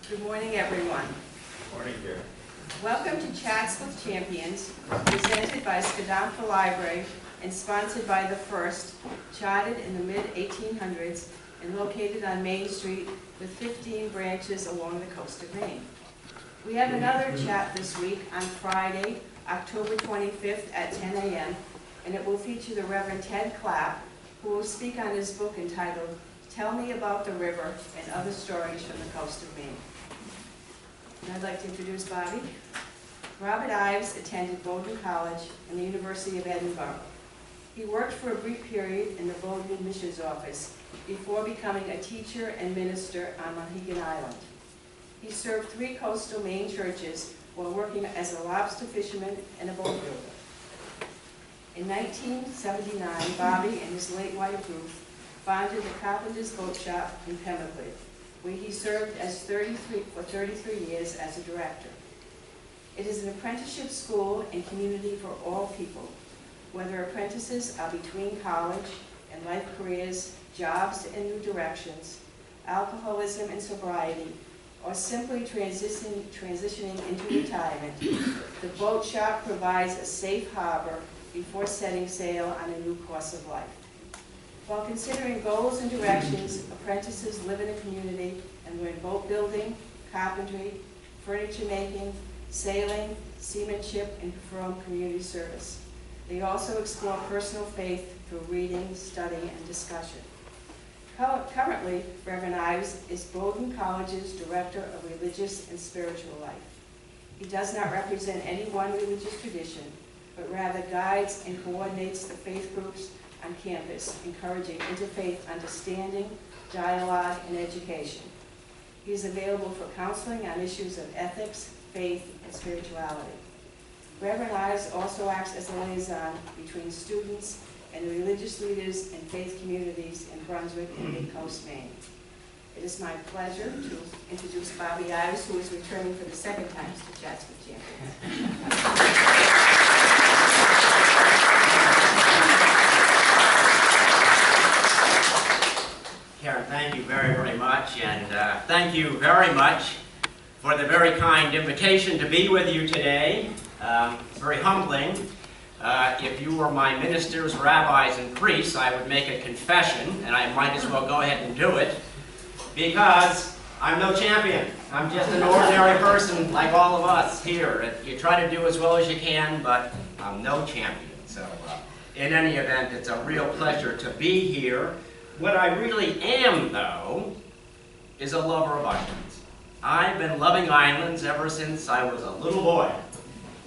Good morning, everyone. Morning, dear. Welcome to Chats with Champions, presented by Skidompha Library and sponsored by The First, chartered in the mid-1800s and located on Main Street with 15 branches along the coast of Maine. We have another chat this week on Friday, October 25th at 10 a.m., and it will feature the Reverend Ted Clapp, who will speak on his book entitled Tell Me About the River and Other Stories from the Coast of Maine. And I'd like to introduce Bobby. Robert Ives attended Bowdoin College and the University of Edinburgh. He worked for a brief period in the Bowdoin Missions Office before becoming a teacher and minister on Monhegan Island. He served 3 coastal Maine churches while working as a lobster fisherman and a boat builder. In 1979, Bobby and his late wife Ruth founded the Carpenter's Boatshop in Pemberley, where he served as 33 years as a director. It is an apprenticeship school and community for all people, whether apprentices are between college and life careers, jobs and new directions, alcoholism and sobriety, or simply transitioning into retirement. The Boatshop provides a safe harbor before setting sail on a new course of life. While considering goals and directions, apprentices live in a community and learn boat building, carpentry, furniture making, sailing, seamanship, and perform community service. They also explore personal faith through reading, study, and discussion. Currently, Reverend Ives is Bowdoin College's Director of Religious and Spiritual Life. He does not represent any one religious tradition, but rather guides and coordinates the faith groups on campus, encouraging interfaith understanding, dialogue, and education. He is available for counseling on issues of ethics, faith, and spirituality. Reverend Ives also acts as a liaison between students and the religious leaders and faith communities in Brunswick and Mid Coast Maine. It is my pleasure to introduce Bobby Ives, who is returning for the second time to Chats with Champions. Karen, thank you very, very much, and thank you very much for the very kind invitation to be with you today. It's very humbling. If you were my ministers, rabbis, and priests, I would make a confession, and I might as well go ahead and do it, because I'm no champion. I'm just an ordinary person like all of us here. You try to do as well as you can, but I'm no champion. So in any event, it's a real pleasure to be here. What I really am, though, is a lover of islands. I've been loving islands ever since I was a little boy.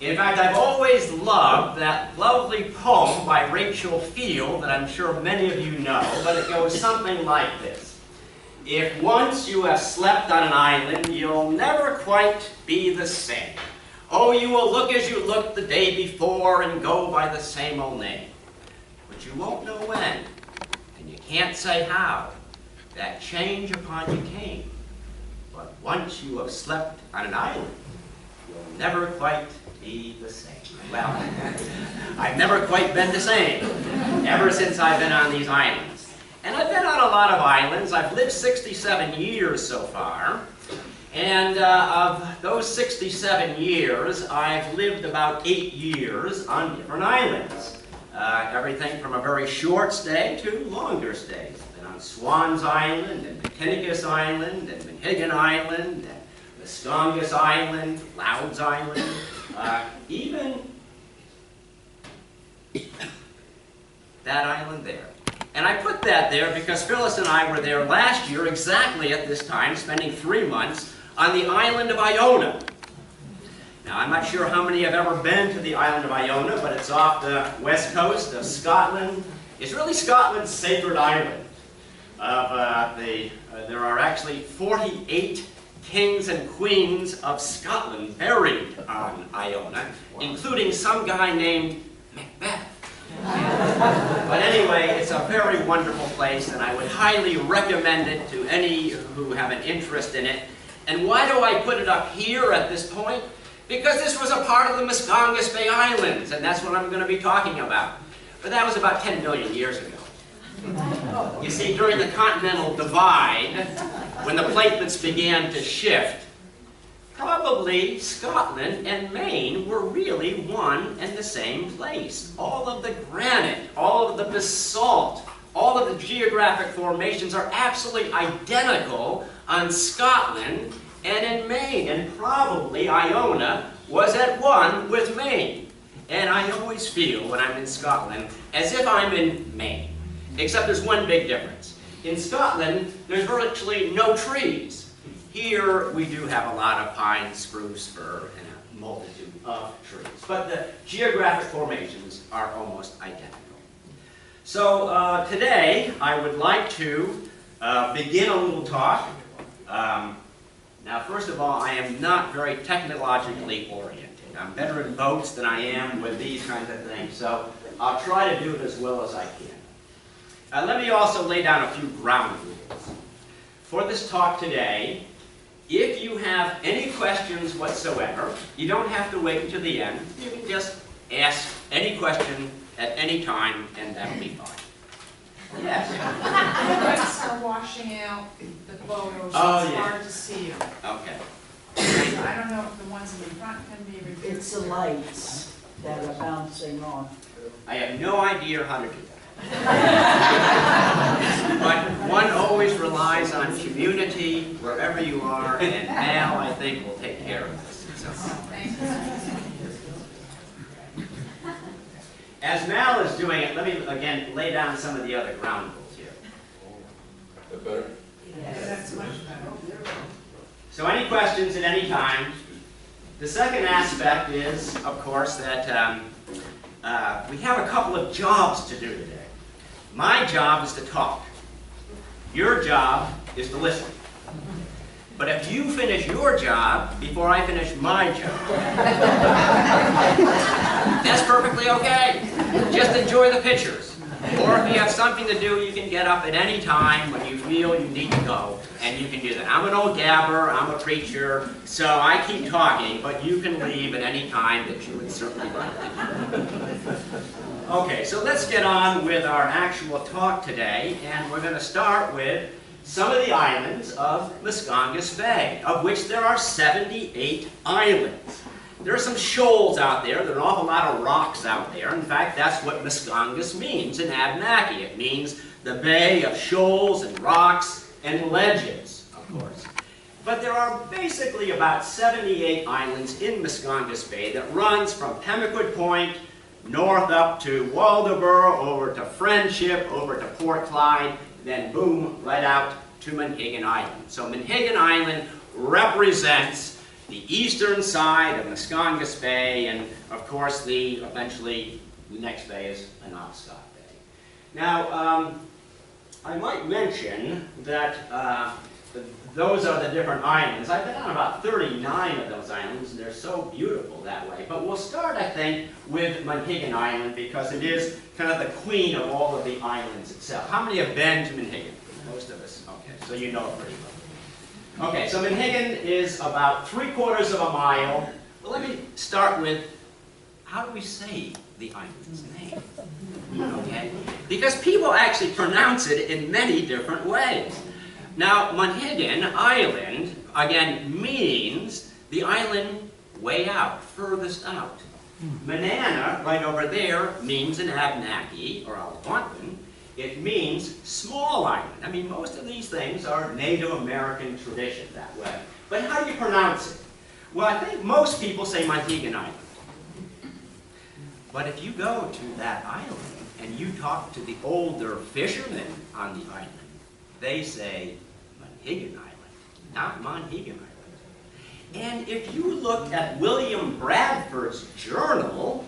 In fact, I've always loved that lovely poem by Rachel Field that I'm sure many of you know, but it goes something like this. If once you have slept on an island, you'll never quite be the same. Oh, you will look as you looked the day before and go by the same old name. But you won't know when. Can't say how that change upon you came, but once you have slept on an island, you'll never quite be the same. Well, I've never quite been the same ever since I've been on these islands. And I've been on a lot of islands. I've lived 67 years so far, and of those 67 years, I've lived about 8 years on different islands. Everything from a very short stay to longer stays. Been on Swans Island, and Matinicus Island, and Monhegan Island, and Muscongas Island, Louds Island, even that island there. And I put that there because Phyllis and I were there last year exactly at this time, spending 3 months on the island of Iona. Now, I'm not sure how many have ever been to the island of Iona, but it's off the west coast of Scotland. It's really Scotland's sacred island. There are actually 48 kings and queens of Scotland buried on Iona, including some guy named Macbeth. But anyway, it's a very wonderful place, and I would highly recommend it to any who have an interest in it. And why do I put it up here at this point? Because this was a part of the Muscongas Bay Islands, and that's what I'm going to be talking about. But that was about 10 million years ago. You see, during the continental divide, when the platements began to shift, probably Scotland and Maine were really one and the same place. All of the granite, all of the basalt, all of the geographic formations are absolutely identical on Scotland and in Maine, and probably Iona was at one with Maine. And I always feel when I'm in Scotland as if I'm in Maine, except there's one big difference. In Scotland, there's virtually no trees. Here, we do have a lot of pine, spruce, fir, and a multitude of trees. But the geographic formations are almost identical. So today, I would like to begin a little talk. Now, first of all, I am not very technologically oriented. I'm better in boats than I am with these kinds of things, so I'll try to do it as well as I can. Let me also lay down a few ground rules. For this talk today, if you have any questions whatsoever, you don't have to wait until the end. You can just ask any question at any time, and that'll be fine. Yes? The lights are washing out the photos, so it's hard to see them. Okay. I don't know if the ones in the front can be reviewed. It's the lights that are bouncing off. I have no idea how to do that. But one always relies on community wherever you are, and Mal, I think, will take care of this. So. Thank you. As Mal is doing it, let me again lay down some of the other ground rules here. Is that better? Yeah, that's much better. So any questions at any time? The second aspect is, of course, that we have a couple of jobs to do today. My job is to talk. Your job is to listen. But if you finish your job before I finish my job, that's perfectly okay. Just enjoy the pictures. Or if you have something to do, you can get up at any time when you feel you need to go, and you can do that. I'm an old gabber, I'm a preacher, so I keep talking, but you can leave at any time that you would certainly like to. Okay, so let's get on with our actual talk today, and we're going to start with some of the islands of Muscongas Bay, of which there are 78 islands. There are some shoals out there. There are an awful lot of rocks out there. In fact, that's what Muscongas means in Abenaki. It means the bay of shoals and rocks and ledges, of course. But there are basically about 78 islands in Muscongas Bay that runs from Pemaquid Point north up to Waldoboro, over to Friendship, over to Port Clyde, then boom, right out to Monhegan Island. So Monhegan Island represents the eastern side of Muscongas Bay, and of course eventually the next bay is Penobscot Bay. Now, I might mention that those are the different islands. I've been on about 39 of those islands, and they're so beautiful that way. But we'll start, I think, with Monhegan Island, because it is kind of the queen of all of the islands itself. How many have been to Monhegan? Most of us. Okay, so you know it pretty well. Okay, so Monhegan is about 3/4 of a mile. Well, let me start with, how do we say the island's name? Okay, because people actually pronounce it in many different ways. Now, Monhegan Island, again, means the island way out, furthest out. Manana, right over there, means in Abenaki, or Algonquin, it means small island. I mean, most of these things are Native American tradition that way. But how do you pronounce it? Well, I think most people say Monhegan Island. But if you go to that island and you talk to the older fishermen on the island, they say Monhegan Island, not Monhegan Island. And if you look at William Bradford's journal,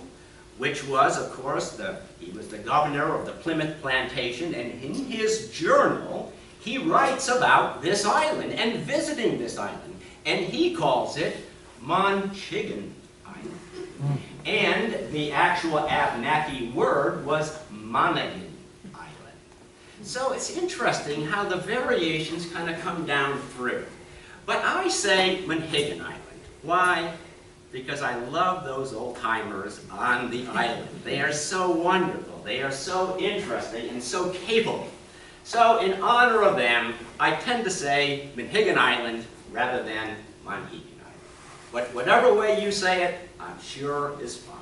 which was, of course, he was the governor of the Plymouth Plantation, and in his journal, he writes about this island and visiting this island, and he calls it Monhegan Island. And the actual Abenaki word was Monhegan Island. So it's interesting how the variations kind of come down through. But I say Monhegan Island. Why? Because I love those old-timers on the island. They are so wonderful. They are so interesting and so capable. So in honor of them, I tend to say Monhegan Island rather than Monhegan Island. but whatever way you say it, I'm sure is fine.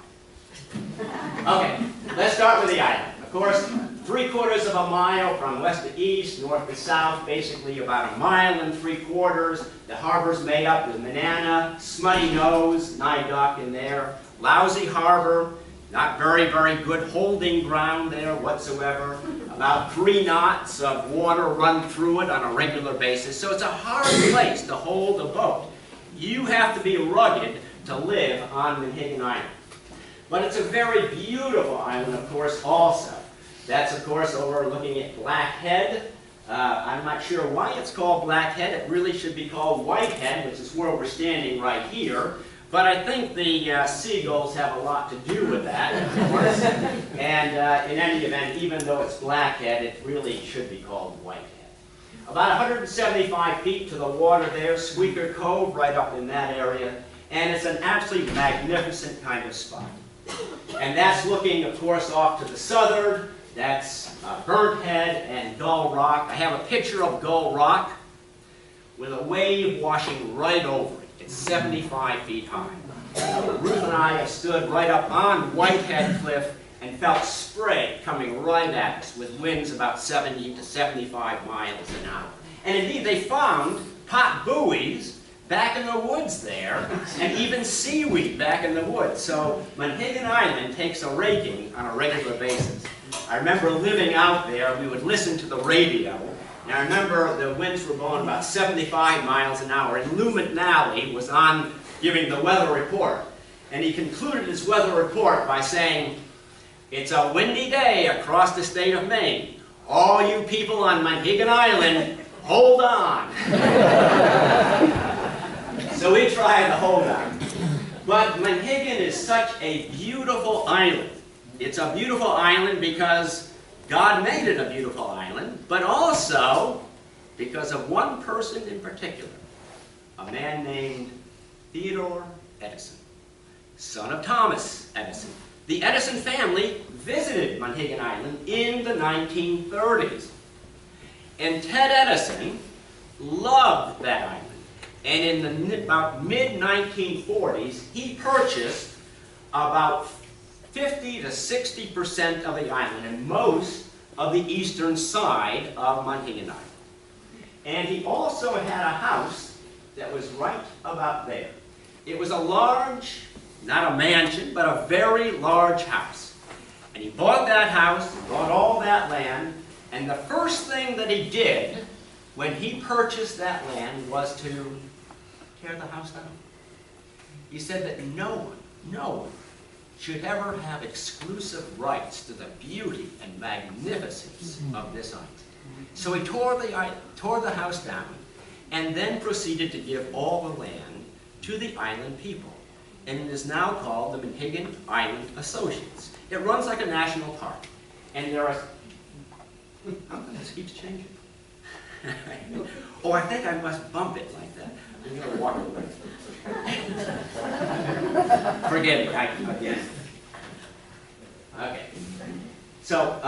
Okay, let's start with the island. Of course, 3/4 of a mile from west to east, north to south, basically about 1.75 miles. The harbor's made up with Manana, Smutty Nose, nigh dock in there, lousy harbor, not very, very good holding ground there whatsoever. About 3 knots of water run through it on a regular basis, so it's a hard place to hold a boat. You have to be rugged to live on Monhegan Island. But it's a very beautiful island, of course, also. That's, of course, overlooking at Blackhead. I'm not sure why it's called Blackhead. It really should be called Whitehead, which is where we're standing right here. But I think the seagulls have a lot to do with that, of course. And in any event, even though it's Blackhead, it really should be called Whitehead. About 175 feet to the water there, Squeaker Cove, right up in that area. And it's an absolutely magnificent kind of spot. And that's looking, of course, off to the southern. That's Burnt Head and Gull Rock. I have a picture of Gull Rock with a wave washing right over it. It's 75 feet high. Ruth and I have stood right up on Whitehead Cliff and felt spray coming right at us with winds about 70 to 75 miles an hour. And indeed, they found pot buoys back in the woods there, and even seaweed back in the woods. So Monhegan Island takes a raking on a regular basis. I remember living out there, we would listen to the radio, and I remember the winds were blowing about 75 miles an hour, and Lou McNally was on giving the weather report. And he concluded his weather report by saying, "It's a windy day across the state of Maine. All you people on Monhegan Island, hold on." So we tried to hold on. But Monhegan is such a beautiful island. It's a beautiful island because God made it a beautiful island, but also because of one person in particular, a man named Theodore Edison, son of Thomas Edison. The Edison family visited Monhegan Island in the 1930s. And Ted Edison loved that island. And in the about mid-1940s, he purchased about 50 to 60% of the island and most of the eastern side of Monhegan Island. And he also had a house that was right about there. It was a large, not a mansion, but a very large house. And he bought that house, bought all that land, and the first thing that he did when he purchased that land was to tear the house down. He said that no one should ever have exclusive rights to the beauty and magnificence of this island. So he tore the house down and then proceeded to give all the land to the island people. And it is now called the Monhegan Island Associates. It runs like a national park. And there are... this keeps changing. Oh, I think I must bump it like that. I'm going to walk away. Forgive me, again. Okay. So,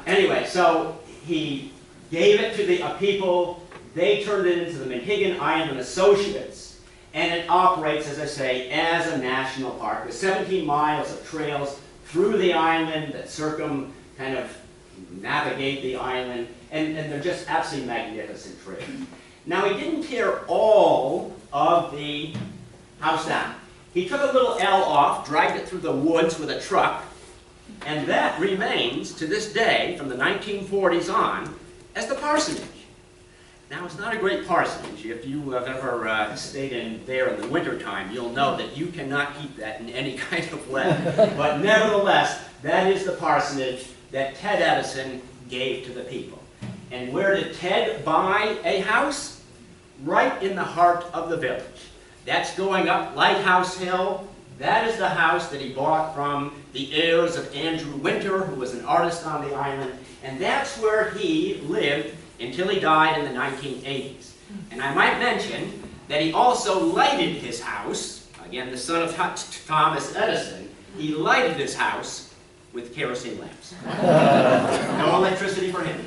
anyway, so he gave it to the people. They turned it into the Monhegan Island Associates. And it operates, as I say, as a national park with 17 miles of trails through the island that kind of navigate the island. And they're just absolutely magnificent trails. Now, he didn't tear all of the house down. He took a little L off, dragged it through the woods with a truck, and that remains to this day, from the 1940s on, as the parsonage. Now, it's not a great parsonage. If you have ever stayed in there in the wintertime, you'll know that you cannot keep that in any kind of way. But nevertheless, that is the parsonage that Ted Edison gave to the people. And where did Ted buy a house? Right in the heart of the village. That's going up Lighthouse Hill. That is the house that he bought from the heirs of Andrew Winter, who was an artist on the island. And that's where he lived until he died in the 1980s. And I might mention that he also lighted his house, again the son of Thomas Edison, he lighted his house with kerosene lamps. No electricity for him.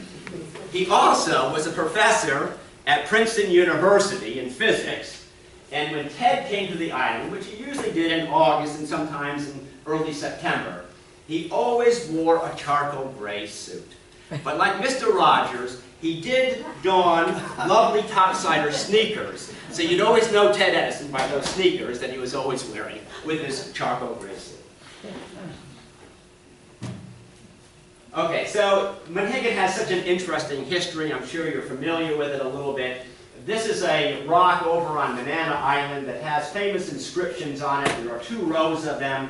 He also was a professor at Princeton University in physics, And when Ted came to the island, which he usually did in August and sometimes in early September, he always wore a charcoal gray suit. But like Mr. Rogers, he did don lovely topsider sneakers. So you'd always know Ted Edison by those sneakers that he was always wearing with his charcoal gray suit. Okay, so Monhegan has such an interesting history. I'm sure you're familiar with it a little bit. This is a rock over on Banana Island that has famous inscriptions on it. There are 2 rows of them.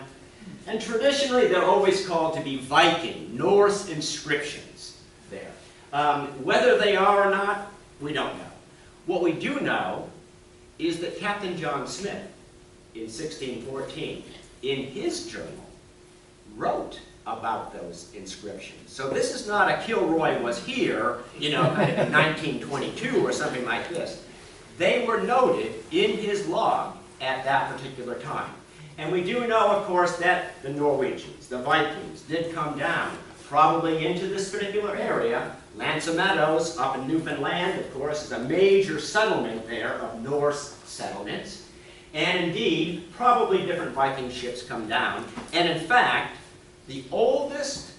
And traditionally, they're always called to be Viking, Norse inscriptions there. Whether they are or not, we don't know. What we do know is that Captain John Smith, in 1614, in his journal, wrote about those inscriptions. So this is not a Kilroy was here, you know, kind of in 1922 or something like this. They were noted in his log at that particular time. And we do know, of course, that the Norwegians, the Vikings, did come down, probably into this particular area. Lanza Meadows up in Newfoundland, of course, is a major settlement there of Norse settlements. And indeed, probably different Viking ships come down. And in fact, the oldest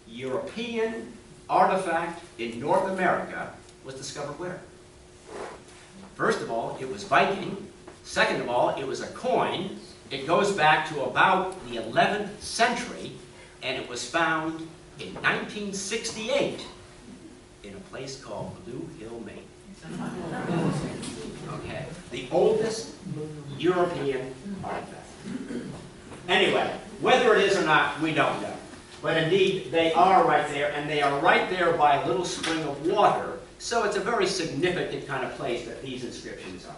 European artifact in North America was discovered where? First of all, it was Viking. Second of all, it was a coin. It goes back to about the 11th century, and it was found in 1968 in a place called Blue Hill, Maine. Okay, the oldest European artifact. Anyway, whether it is or not, we don't know. But indeed, they are right there, and they are right there by a little spring of water, so it's a very significant kind of place that these inscriptions are.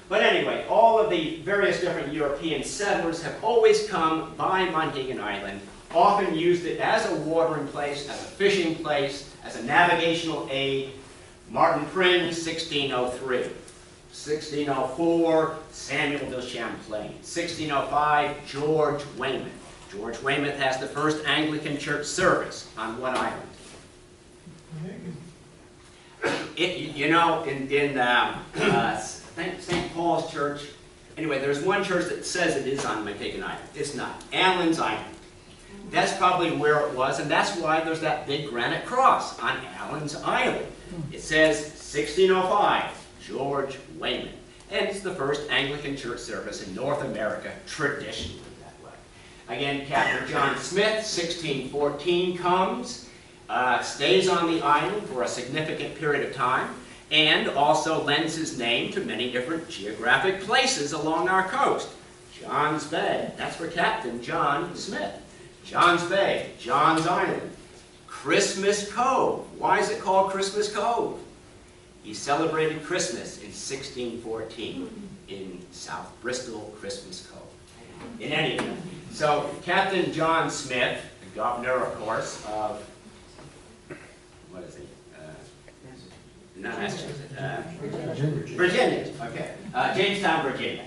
But anyway, all of the various different European settlers have always come by Monhegan Island, often used it as a watering place, as a fishing place, as a navigational aid. Martin Pring, 1603. 1604, Samuel de Champlain. 1605, George Weymouth. George Weymouth has the first Anglican church service on what island? You know, in St. Paul's Church, anyway, there's one church that says it is on Monhegan Island. It's not. Allen's Island. That's probably where it was, and that's why there's that big granite cross on Allen's Island. It says 1605, George Weymouth. And it's the first Anglican church service in North America, traditionally that way. Again, Captain John Smith, 1614, comes, stays on the island for a significant period of time, and also lends his name to many different geographic places along our coast. John's Bay, that's where Captain John Smith. John's Bay, John's Island. Christmas Cove. Why is it called Christmas Cove? He celebrated Christmas in 1614 in South Bristol, Christmas Cove. In any event, so Captain John Smith, the governor, of course, of, what is he? Not Massachusetts. Virginia. Okay. Jamestown, Virginia,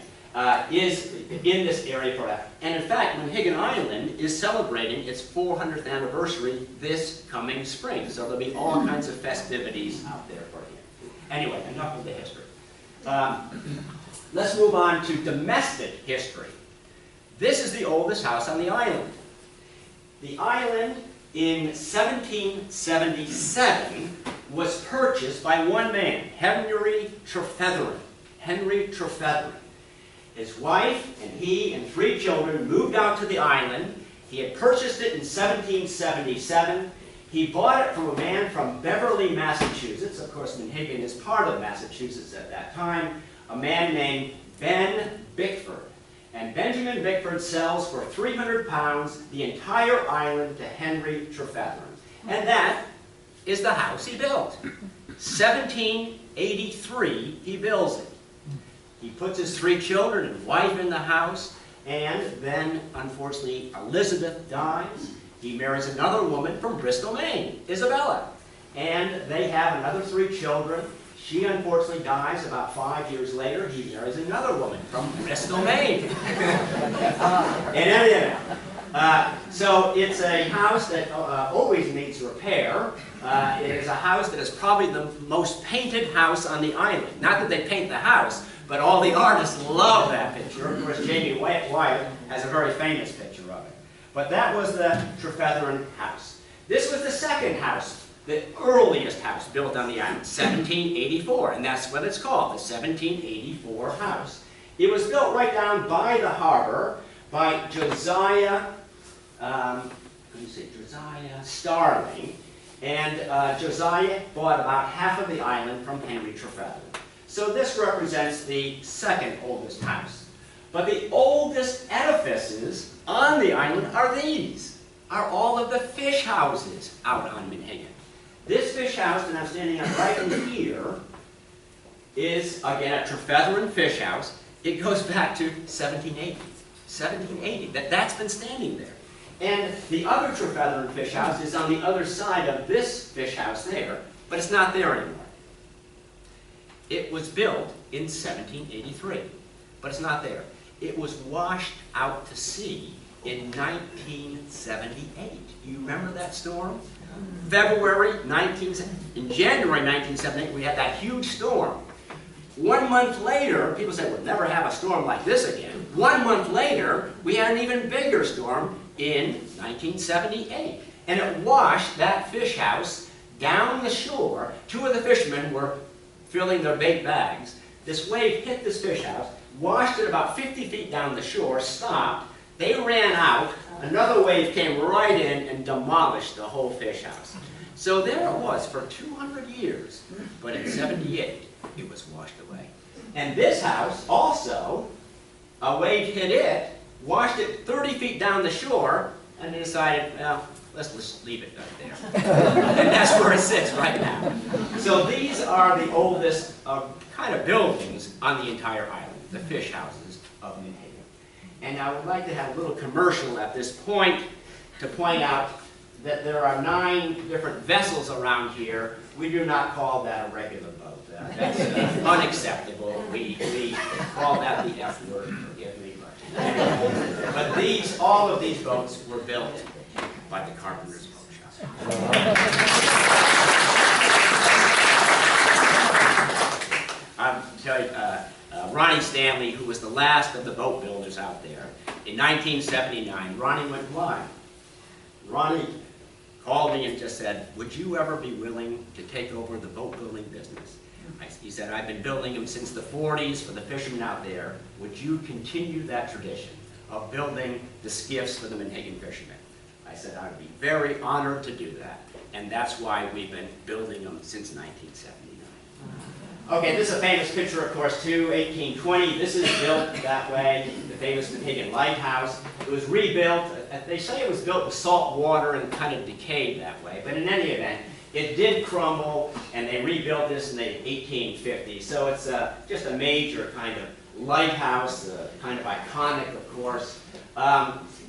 is in this area for that. And in fact, Monhegan Island is celebrating its 400th anniversary this coming spring. So there'll be all kinds of festivities out there for him. Anyway, enough of the history. Let's move on to domestic history. This is the oldest house on the island. The island in 1777 was purchased by one man, Henry Trefetheren. Henry Trefetheren. His wife and he and 3 children moved out to the island. He had purchased it in 1777. He bought it from a man from Beverly, Massachusetts. Of course, Monhegan is part of Massachusetts at that time. A man named Ben Bickford. And Benjamin Bickford sells for 300 pounds the entire island to Henry Trefetheren. And that is the house he built. 1783, he builds it. He puts his 3 children and wife in the house, and then, unfortunately, Elizabeth dies. He marries another woman from Bristol, Maine, Isabella. And they have another 3 children. She, unfortunately, dies about 5 years later. He marries another woman from Bristol, Maine. In any event, so it's a house that always needs repair. It is a house that is probably the most painted house on the island. Not that they paint the house, but all the artists love that picture. Of course, Jamie Wyatt has a very famous picture of it. But that was the Trefetheren house. This was the second house, the earliest house built on the island, 1784, and that's what it's called, the 1784 house. It was built right down by the harbor by Josiah Starling, and Josiah bought about half of the island from Henry Trefetheren. So this represents the second oldest house. But the oldest edifices on the island are these, are all of the fish houses out on Monhegan. This fish house that I'm standing on right in here is, again, a Trefetheren fish house. It goes back to 1780. 1780, that's been standing there. And the other Trefetheren fish house is on the other side of this fish house there, but it's not there anymore. It was built in 1783, but it's not there. It was washed out to sea in 1978. Do you remember that storm? In January 1978, we had that huge storm. 1 month later, people said, we'll never have a storm like this again. 1 month later, we had an even bigger storm in 1978. And it washed that fish house down the shore. 2 of the fishermen were filling their bait bags. This wave hit this fish house, washed it about 50 feet down the shore, stopped. They ran out. Another wave came right in and demolished the whole fish house. So there it was for 200 years. But in 78, it was washed away. And this house also, a wave hit it, washed it 30 feet down the shore, and they decided, well, let's just leave it right there. And that's where it sits right now. So these are the oldest kind of buildings on the entire island, the fish houses of Monhegan. And I would like to have a little commercial at this point to point out that there are 9 different vessels around here. We do not call that a regular boat. That's unacceptable. We call that the F word, forgive me. But all of these boats were built by the Carpenter's Boatshop. I'll tell you, Ronnie Stanley, who was the last of the boat builders out there, in 1979, Ronnie went blind. Ronnie called me and just said, would you ever be willing to take over the boat building business? He said, I've been building them since the 40s for the fishermen out there. Would you continue that tradition of building the skiffs for the Monhegan fishermen? I said, I would be very honored to do that. And that's why we've been building them since 1979. Okay, this is a famous picture, of course, too, 1820. This is built that way, the famous Monhegan Lighthouse. It was rebuilt. They say it was built with salt water and kind of decayed that way. But in any event, it did crumble, and they rebuilt this in the 1850s. So it's just a major kind of lighthouse, kind of iconic, of course.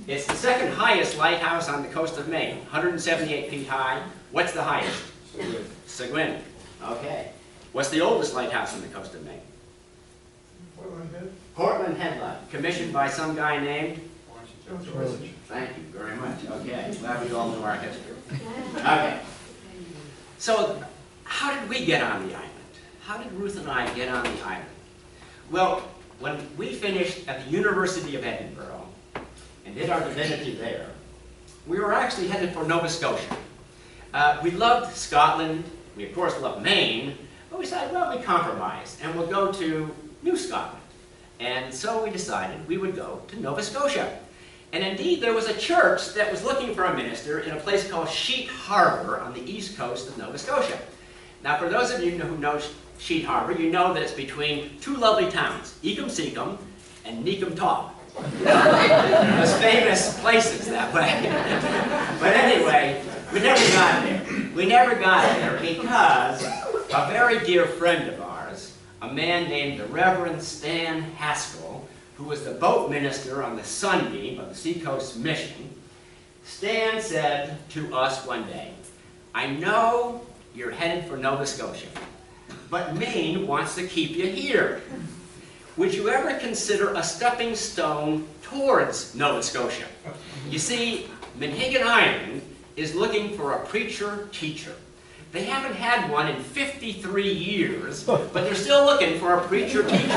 It's the second highest lighthouse on the coast of Maine, 178 feet high. What's the highest? Seguin. Okay. What's the oldest lighthouse on the coast of Maine? Portland Headlight, commissioned by some guy named? Thank you very much. Okay, glad we all know our history. Okay. So, how did we get on the island? How did Ruth and I get on the island? Well, when we finished at the University of Edinburgh and did our divinity there, we were actually headed for Nova Scotia. We loved Scotland, we of course loved Maine, but we decided, well, we compromised and we'll go to New Scotland. And so we decided we would go to Nova Scotia. And indeed, there was a church that was looking for a minister in a place called Sheet Harbor on the east coast of Nova Scotia. Now, for those of you who know Sheet Harbor, you know that it's between 2 lovely towns, Ecum and Neekum. Those famous places that way. But anyway, we never got there. We never got there because a very dear friend of ours, a man named the Reverend Stan Haskell, who was the boat minister on the Sunbeam of the Seacoast Mission, Stan said to us one day, I know you're headed for Nova Scotia, but Maine wants to keep you here. Would you ever consider a stepping stone towards Nova Scotia? You see, Monhegan Island is looking for a preacher-teacher. They haven't had one in 53 years, but they're still looking for a preacher-teacher.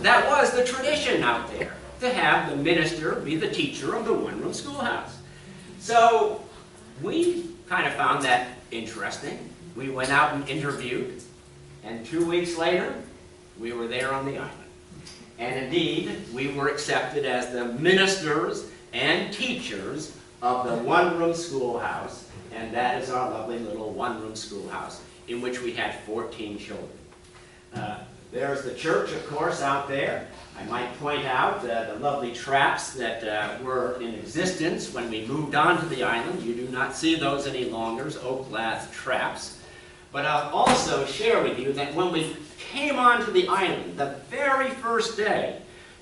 That was the tradition out there, to have the minister be the teacher of the one-room schoolhouse. So we kind of found that interesting. We went out and interviewed, and 2 weeks later, we were there on the island. And indeed, we were accepted as the ministers and teachers of the one-room schoolhouse, and that is our lovely little one-room schoolhouse in which we had 14 children. There's the church, of course, out there. I might point out the lovely traps that were in existence when we moved onto the island. You do not see those any longer, oak lath traps. But I'll also share with you that when we came onto the island, the very first day,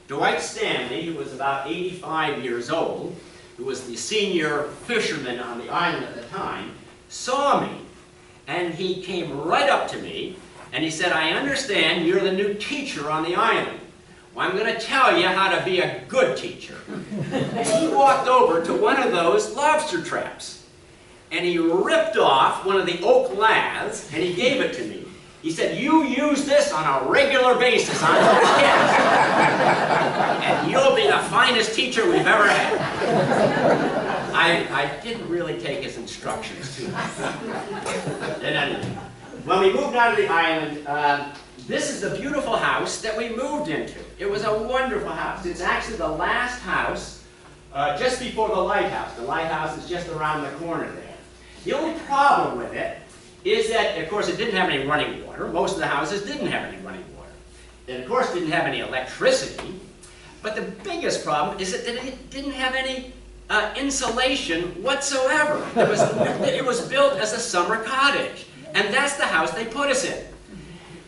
Dwight Stanley, who was about 85 years old, who was the senior fisherman on the island at the time, saw me. And he came right up to me, and he said, "I understand you're the new teacher on the island. Well, I'm going to tell you how to be a good teacher." And he walked over to one of those lobster traps, and he ripped off one of the oak laths, and he gave it to me. He said, "You use this on a regular basis on your kids, and you'll be the finest teacher we've ever had." I didn't really take his instructions too much. And anyway, when we moved out of the island, this is the beautiful house that we moved into. It was a wonderful house. It's actually the last house just before the lighthouse. The lighthouse is just around the corner there. The only problem with it is that, of course, it didn't have any running water. Most of the houses didn't have any running water. It, of course, didn't have any electricity. But the biggest problem is that it didn't have any insulation whatsoever. It was built as a summer cottage. And that's the house they put us in.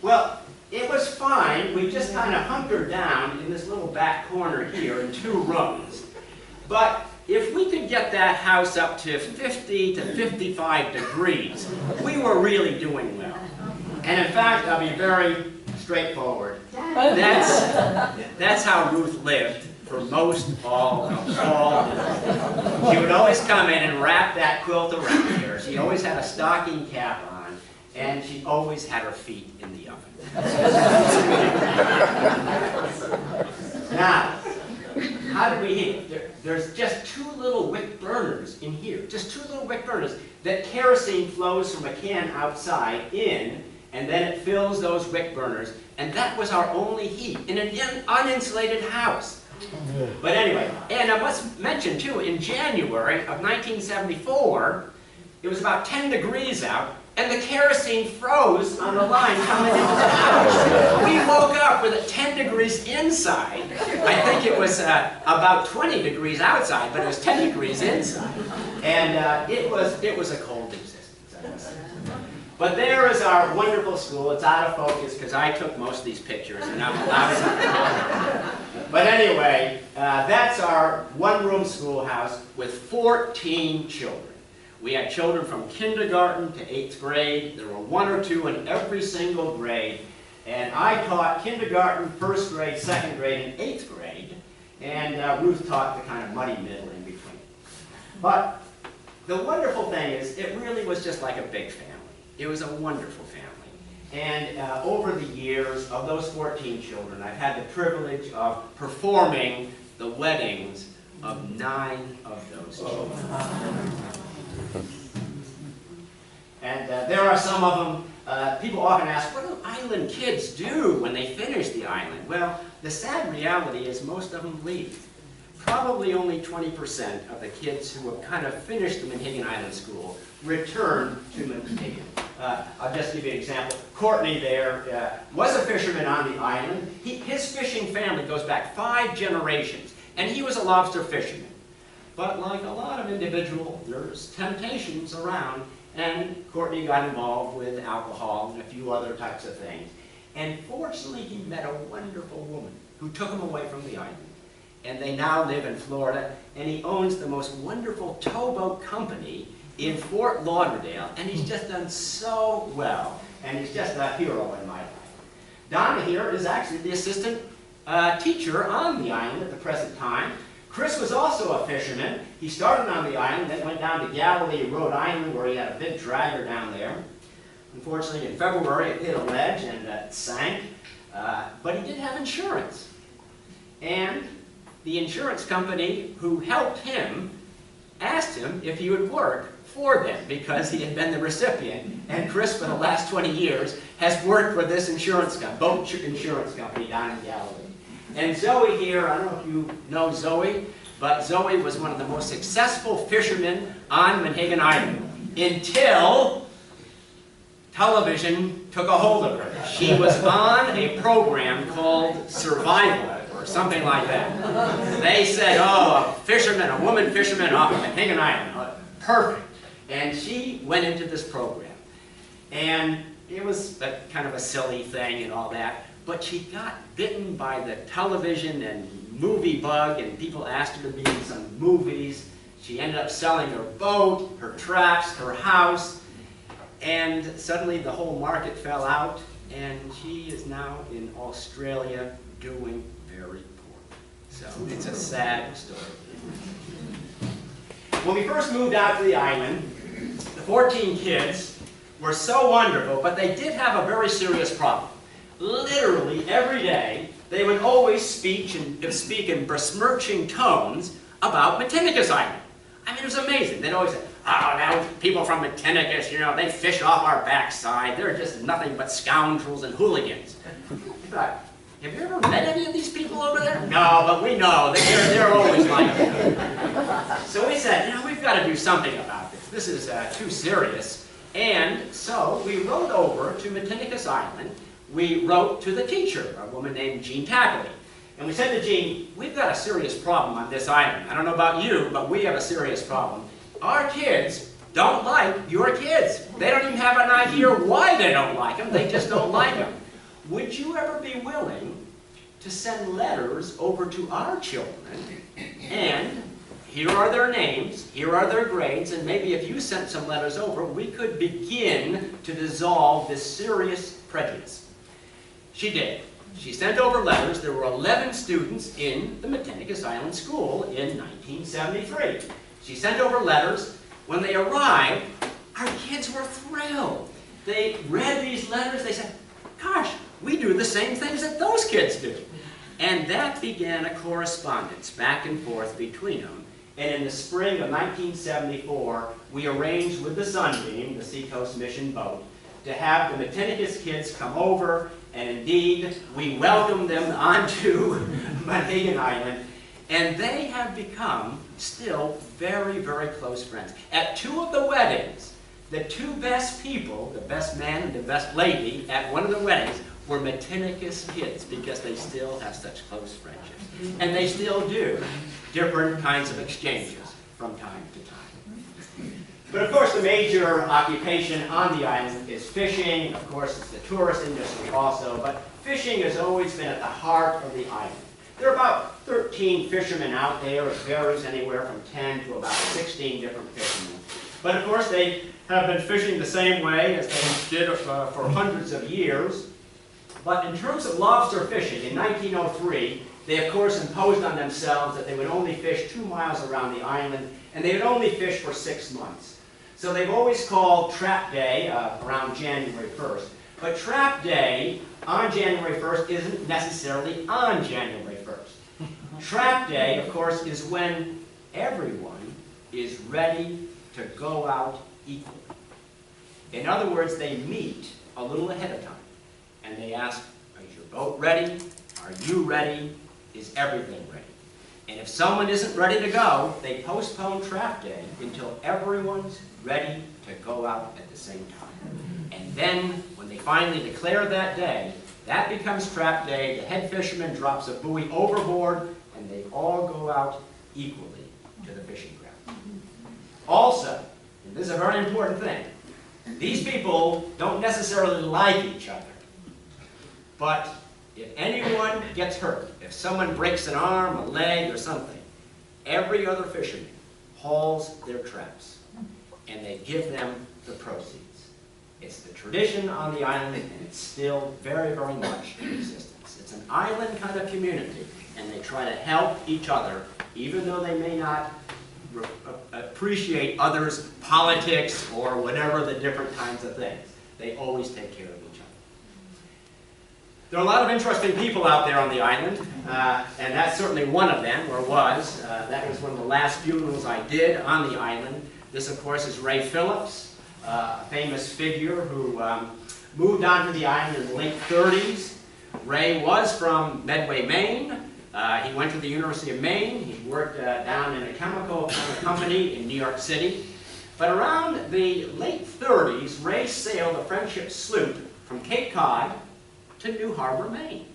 Well, it was fine. We just kind of hunkered down in this little back corner here in 2 rooms. But if we could get that house up to 50 to 55 degrees, we were really doing well. And in fact, I'll be very straightforward. That's how Ruth lived for most all of day. She would always come in and wrap that quilt around her. She always had a stocking cap on, and she always had her feet in the oven. Now, how did we heat? There's just 2 little wick burners in here. Just 2 little wick burners that kerosene flows from a can outside in, and then it fills those wick burners. And that was our only heat in an uninsulated house. But anyway, and I must mention too, in January of 1974, it was about 10 degrees out, and the kerosene froze on the line coming into the house. We woke up with it 10 degrees inside. I think it was about 20 degrees outside, but it was 10 degrees inside. And it was a cold existence, I must say. But there is our wonderful school. It's out of focus because I took most of these pictures, and I'm allowed to. But anyway, that's our one-room schoolhouse with 14 children. We had children from kindergarten to 8th grade. There were 1 or 2 in every single grade. And I taught kindergarten, 1st grade, 2nd grade, and 8th grade. And Ruth taught the kind of muddy middle in between. But the wonderful thing is, it really was just like a big family. It was a wonderful family. And over the years of those 14 children, I've had the privilege of performing the weddings of 9 of those children. And there are some of them, people often ask, what do island kids do when they finish the island? Well, the sad reality is most of them leave. Probably only 20% of the kids who have kind of finished the Monhegan Island School return to Monhegan. I'll just give you an example. Courtney there was a fisherman on the island. His fishing family goes back 5 generations, and he was a lobster fisherman. But like a lot of individuals, there's temptations around, and Courtney got involved with alcohol and a few other types of things. And fortunately, he met a wonderful woman who took him away from the island. And they now live in Florida, and he owns the most wonderful towboat company in Fort Lauderdale, and he's just done so well, and he's just a hero in my life. Donna here is actually the assistant teacher on the island at the present time. Chris was also a fisherman. He started on the island, then went down to Galilee, Rhode Island, where he had a big dragger down there. Unfortunately, in February, it hit a ledge and sank, but he did have insurance. And the insurance company who helped him asked him if he would work for them because he had been the recipient. And Chris, for the last 20 years, has worked for this insurance company, boat insurance company down in Galilee. And Zoe here, I don't know if you know Zoe, but Zoe was one of the most successful fishermen on Monhegan Island until television took a hold of her. She was on a program called Survival, or something like that. They said, oh, a fisherman, a woman fisherman off of Monhegan Island, perfect. And she went into this program. And it was kind of a silly thing and all that, but she got bitten by the television and movie bug, and people asked her to be in some movies. She ended up selling her boat, her traps, her house, and suddenly the whole market fell out, and she is now in Australia doing very poorly. So it's a sad story. When we first moved out to the island, the 14 kids were so wonderful, but they did have a very serious problem. Literally every day, they would always speak in besmirching tones about Matinicus Island. I mean, it was amazing. They'd always say, oh, now people from Matinicus, you know, they fish off our backside. They're just nothing but scoundrels and hooligans. But have you ever met any of these people over there? No, but we know. They're always like that. So we said, you know, we've got to do something about this. This is too serious. And so we rode over to Matinicus Island. We wrote to the teacher, a woman named Jean Tackley. And we said to Jean, we've got a serious problem on this island. I don't know about you, but we have a serious problem. Our kids don't like your kids. They don't even have an idea why they don't like them. They just don't like them. Would you ever be willing to send letters over to our children? And here are their names, here are their grades, and maybe if you sent some letters over, we could begin to dissolve this serious prejudice. She did. She sent over letters. There were 11 students in the Matinicus Island School in 1973. She sent over letters. When they arrived, our kids were thrilled. They read these letters. They said, gosh, we do the same things that those kids do. And that began a correspondence back and forth between them. And in the spring of 1974, we arranged with the Sunbeam, the Seacoast Mission boat, to have the Matinicus kids come over. And indeed, we welcomed them onto Monhegan Island. And they have become still very, very close friends. At two of the weddings, the two best people, the best man and the best lady at one of the weddings were Matinicus kids because they still have such close friendships. And they still do different kinds of exchanges from time to time. But of course, the major occupation on the island is fishing. Of course, it's the tourist industry also, but fishing has always been at the heart of the island. There are about 13 fishermen out there. It varies anywhere from 10 to about 16 different fishermen. But of course, they have been fishing the same way as they did for hundreds of years. But in terms of lobster fishing, in 1903, they of course imposed on themselves that they would only fish 2 miles around the island, and they would only fish for 6 months. So they've always called Trap Day around January 1st. But Trap Day on January 1st isn't necessarily on January 1st. Trap Day, of course, is when everyone is ready to go out equally. In other words, they meet a little ahead of time. And they ask, is your boat ready? Are you ready? Is everything ready? And if someone isn't ready to go, they postpone Trap Day until everyone's ready to go out at the same time. And then, when they finally declare that day, that becomes Trap Day. The head fisherman drops a buoy overboard, and they all go out equally to the fishing ground. Also, and this is a very important thing, these people don't necessarily like each other. But if anyone gets hurt, if someone breaks an arm, a leg, or something, every other fisherman hauls their traps, and they give them the proceeds. It's the tradition on the island, and it's still very, very much in existence. It's an island kind of community, and they try to help each other even though they may not appreciate others' politics or whatever the different kinds of things. They always take care of each other. There are a lot of interesting people out there on the island, and that's certainly one of them, or was. That was one of the last funerals I did on the island. This, of course, is Ray Phillips, a famous figure who moved onto the island in the late 30s. Ray was from Medway, Maine. He went to the University of Maine. He worked down in a chemical company in New York City. But around the late 30s, Ray sailed a friendship sloop from Cape Cod to New Harbor, Maine.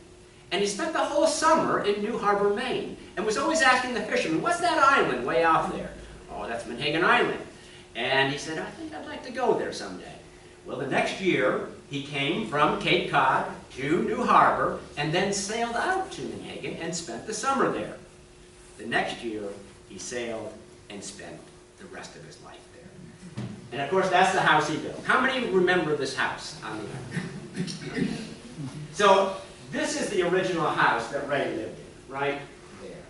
And he spent the whole summer in New Harbor, Maine, and was always asking the fishermen, what's that island way out there? Oh, that's Monhegan Island. And he said, I think I'd like to go there someday. Well, the next year, he came from Cape Cod to New Harbor, and then sailed out to Monhegan and spent the summer there. The next year, he sailed and spent the rest of his life there. And of course, that's the house he built. How many remember this house on the island? So, this is the original house that Ray lived in, right there.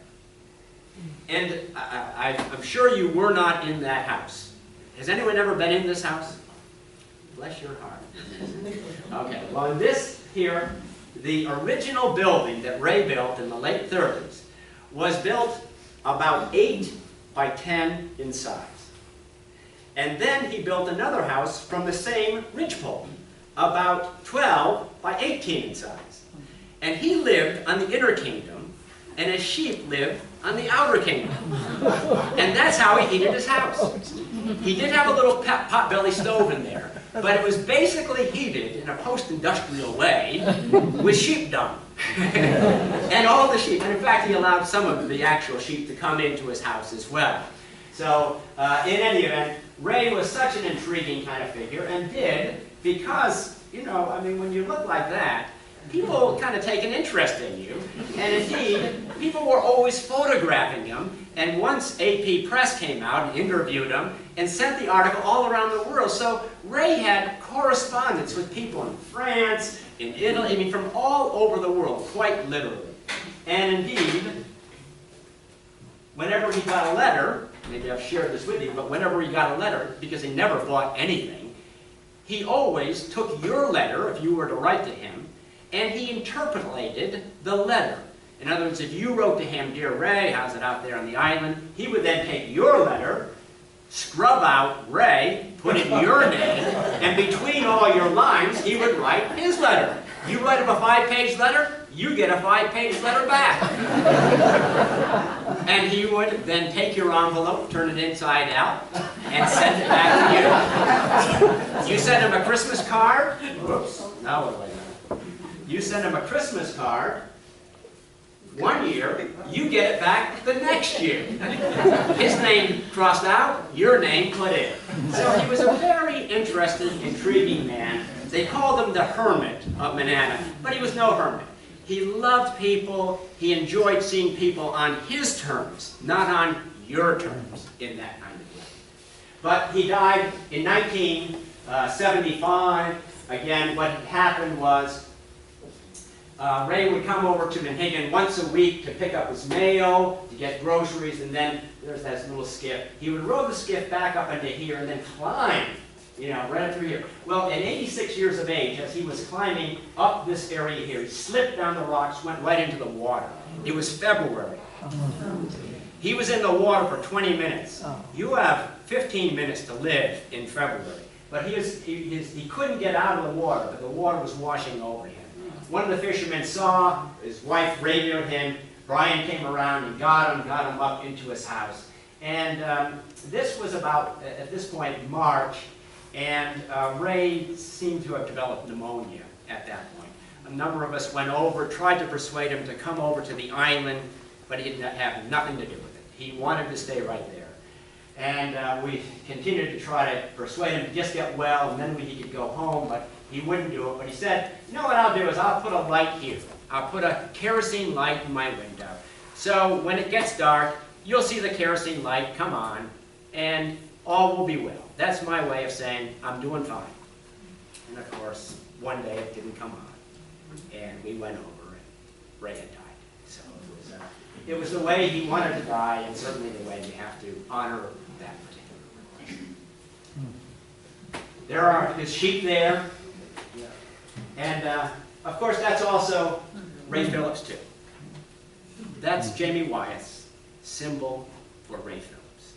And I'm sure you were not in that house. Has anyone ever been in this house? Bless your heart. Okay, well in this here, the original building that Ray built in the late 30s was built about 8 by 10 in size. And then he built another house from the same ridgepole, about 12 by 18 in size. And he lived on the inner kingdom, and his sheep lived on the outer kingdom. And that's how he heated his house. He did have a little pot-belly stove in there, but it was basically heated in a post-industrial way with sheep dung. And all the sheep, and in fact he allowed some of the actual sheep to come into his house as well. So in any event, Ray was such an intriguing kind of figure, and did, because, you know, I mean, when you look like that, people kind of take an interest in you, and indeed, people were always photographing him, and once AP Press came out and interviewed him, and sent the article all around the world. So Ray had correspondence with people in France, in Italy, I mean, from all over the world, quite literally. And indeed, whenever he got a letter, maybe I've shared this with you, but whenever he got a letter, because he never thought anything, he always took your letter, if you were to write to him, and he interpolated the letter. In other words, if you wrote to him, Dear Ray, how's it out there on the island? He would then take your letter, scrub out Ray, put in your name, and between all your lines, he would write his letter. You write him a 5-page letter, you get a 5-page letter back. And he would then take your envelope, turn it inside out, and send it back to you. You send him a Christmas card. Whoops. Now what do I do? You send him a Christmas card. One year, you get it back the next year. His name crossed out, your name put in. So he was a very interesting, intriguing man. They called him the hermit of Manana, but he was no hermit. He loved people. He enjoyed seeing people on his terms, not on your terms in that kind of way. But he died in 1975. Again, what happened was Ray would come over to Monhegan once a week to pick up his mail, to get groceries, and then there's that little skiff. He would row the skiff back up into here and then climb, you know, right up through here. Well, at 86 years of age, as he was climbing up this area here, he slipped down the rocks, went right into the water. It was February. He was in the water for 20 minutes. You have 15 minutes to live in February. But he couldn't get out of the water, but the water was washing over him. One of the fishermen saw, his wife radioed him, Brian came around and got him up into his house. And this was about, at this point, March, and Ray seemed to have developed pneumonia at that point. A number of us went over, tried to persuade him to come over to the island, but he didn't have nothing to do with it. He wanted to stay right there. And we continued to try to persuade him to just get well, and then he could go home, but he wouldn't do it. But he said, you know what I'll do is I'll put a light here. I'll put a kerosene light in my window. So when it gets dark, you'll see the kerosene light come on, and all will be well. That's my way of saying I'm doing fine. And of course, one day it didn't come on. And we went over, and Ray had died. So it was the way he wanted to die, and certainly the way you have to honor that particular person. There are his sheep there, and of course that's also Ray Phillips too. That's Jamie Wyeth's symbol for Ray Phillips.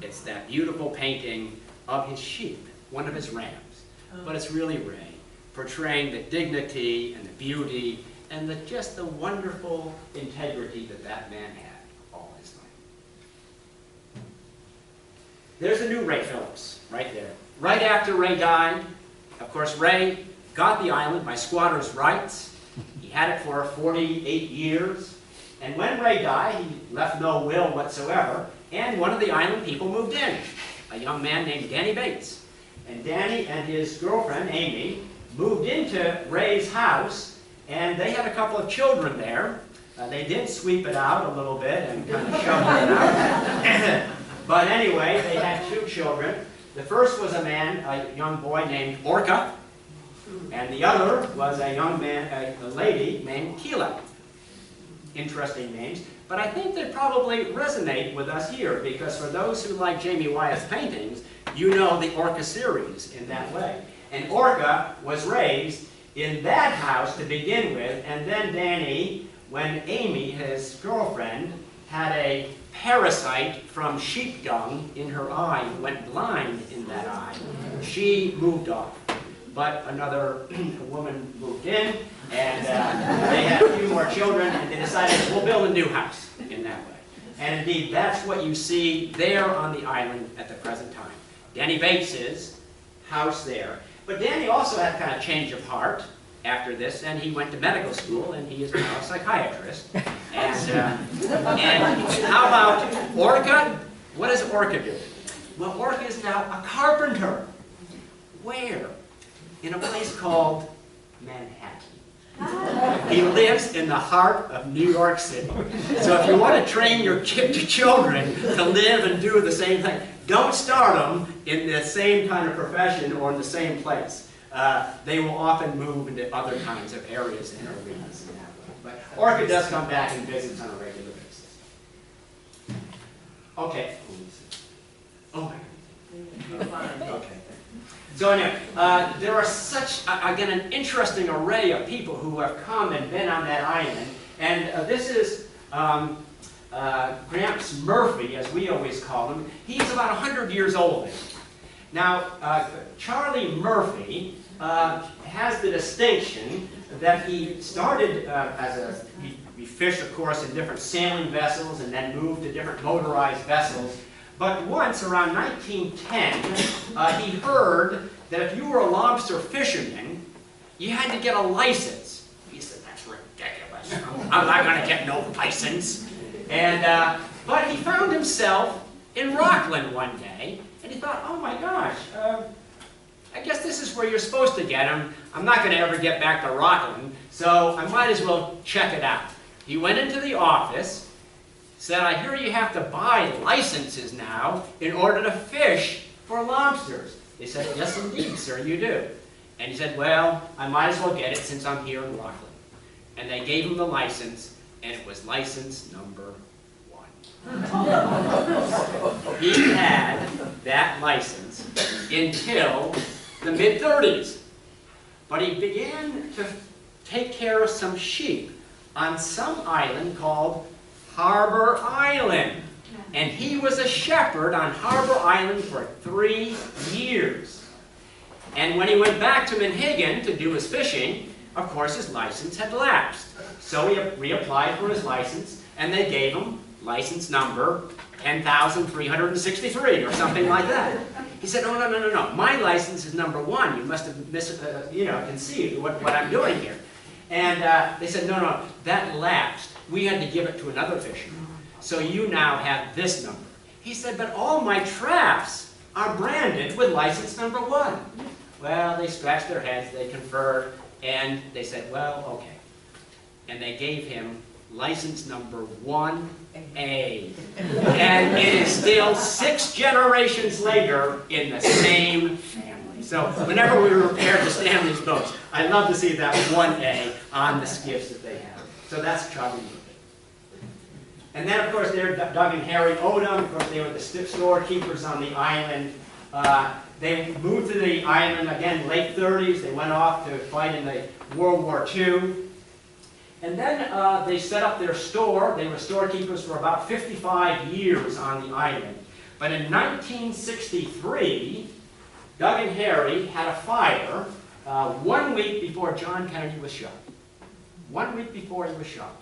It's that beautiful painting of his sheep, one of his rams, but it's really Ray, portraying the dignity and the beauty and just the wonderful integrity that that man had all his life. There's the new Ray Phillips, right there. Right after Ray died, of course, Ray got the island by squatter's rights. He had it for 48 years. And when Ray died, he left no will whatsoever, and one of the island people moved in, a young man named Danny Bates. And Danny and his girlfriend, Amy, moved into Ray's house, and they had a couple of children there. They did sweep it out a little bit and kind of shovel it out. But anyway, they had 2 children. The first was a young boy named Orca, and the other was a lady named Keela. Interesting names, but I think they probably resonate with us here, because for those who like Jamie Wyeth's paintings, you know the Orca series in that way. And Orca was raised in that house to begin with, and then Danny, when Amy, his girlfriend, had a parasite from sheep dung in her eye and went blind in that eye, she moved off. But another woman moved in, and they had a few more children, and they decided, we'll build a new house in that way. And indeed, that's what you see there on the island at the present time. Danny Bates's house there. But Danny also had kind of change of heart after this, and he went to medical school, and he is now a psychiatrist. And how about Orca? What does Orca do? Well, Orca is now a carpenter. Where? In a place called Manhattan. He lives in the heart of New York City. So if you want to train your children to live and do the same thing, don't start them in the same kind of profession or in the same place. They will often move into other kinds of areas and arenas in that way. But Orca does come back and visits on a regular basis. Okay. Oh my God. Okay. So anyway, there are such, again, an interesting array of people who have come and been on that island. And this is Gramps Murphy, as we always call him. He's about 100 years old. Now, Charlie Murphy has the distinction that he started he fished, of course, in different sailing vessels and then moved to different motorized vessels. But once, around 1910, he heard that if you were a lobster fisherman, you had to get a license. He said, that's ridiculous. I'm not going to get no license. And, but he found himself in Rockland one day, and he thought, oh my gosh, I guess this is where you're supposed to get them. I'm not going to ever get back to Rockland, so I might as well check it out. He went into the office, said, I hear you have to buy licenses now in order to fish for lobsters. They said, yes indeed, sir, you do. And he said, well, I might as well get it since I'm here in Rockland. And they gave him the license, and it was license number 1. He had that license until the mid-30s. But he began to take care of some sheep on some island called Harbor Island. And he was a shepherd on Harbor Island for 3 years. And when he went back to Monhegan to do his fishing, of course his license had lapsed. So he reapplied for his license, and they gave him license number 10,363 or something like that. He said, oh, no, my license is number 1. You must have conceived what I'm doing here. And they said, no, that lapsed. We had to give it to another fisherman. So you now have this number. He said, but all my traps are branded with license number 1. Well, they scratched their heads, they conferred, and they said, well, okay. And they gave him license number 1A. And it is still 6 generations later in the same family. So whenever we repair the Stanley's boats, I love to see that 1A on the skiffs that they have. So that's Charlie Murphy. And then, of course, there Doug and Harry Odom. Of course, they were the storekeepers on the island. They moved to the island, again, late 30s. They went off to fight in the World War II. And then they set up their store. They were storekeepers for about 55 years on the island. But in 1963, Doug and Harry had a fire 1 week before John Kennedy was shot. 1 week before he was shot.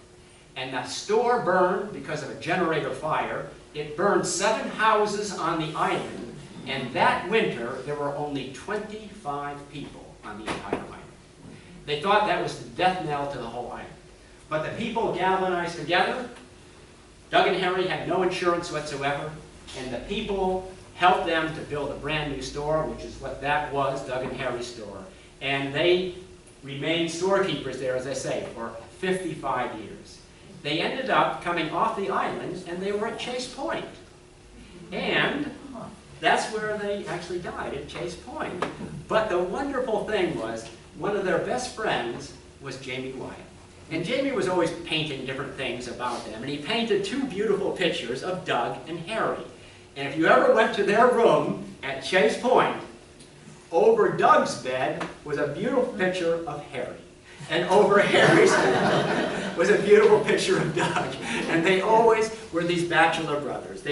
And the store burned because of a generator fire. It burned 7 houses on the island. And that winter, there were only 25 people on the entire island. They thought that was the death knell to the whole island. But the people galvanized together. Doug and Harry had no insurance whatsoever. And the people helped them to build a brand new store, which is what that was, Doug and Harry's store. And they remained storekeepers there, as I say, for 55 years. They ended up coming off the island, and they were at Chase Point. And that's where they actually died, at Chase Point. But the wonderful thing was, one of their best friends was Jamie Wyatt. And Jamie was always painting different things about them. And he painted 2 beautiful pictures of Doug and Harry. And if you ever went to their room at Chase Point, over Doug's bed was a beautiful picture of Harry. And over Harry's bed was a beautiful picture of Doug. And they always were these bachelor brothers.